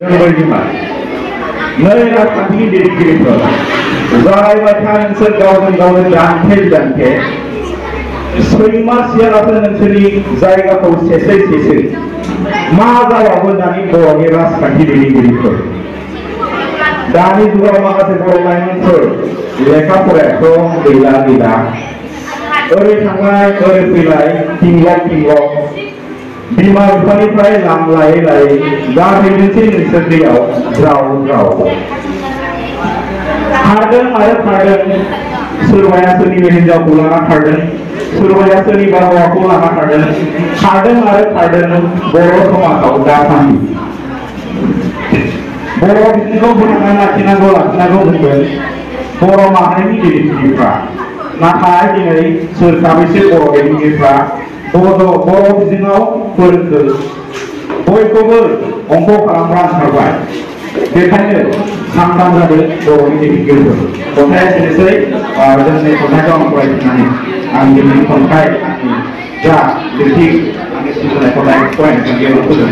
Nơi राजखान्थिनि दैदेनगिरिफोर जाय बायथा नोंसोर गावजों गावनो दान्थे सैमा सियालासो नोंसोरनि जायगाखौ सेसै मा जाबावो दानि बर'नि राजखान्थि दैदेनगिरिफोर दानि जुगाव माखासे बर' लाइमोनफोर लेखा फरायाथ' गैला ओरै थांलाय ओरै फैलाय थिंग्लक बिमा बिफानिफ्राय लां लायै गारहैनोसै नोंसोर दैयाव ज्राव खारदों सोरबाया सोरनिबा हिनजावखौ लाना खारदों सोरबाया सोरनिबा हौवाखौ लाना खारदों बर' समाजाव दासान्दि बर' बिजोंखौ फोथांना लाखिनांगौ बुंदों बर' माहारिनि दैदेनगिरिफ्रा नाथाय दिनै सोर साबैसे बर' दैदेनगिरिफ्रा बर' बिजोङाव फोरोंखो बयखौबो अंक खालामग्रा ओंखारबाय बेखायनो सांग्रां जादों बर'नि दैदेनगिरिफोर खन्थाइया एसेनोसै जोंनि खन्थाइखौ आं फरायफिननानै आं दिनैनि खन्थाइ जा लिरथि आंनि सुजुनाय खन्थाइ फरायनो थांखियाव फोजोबो।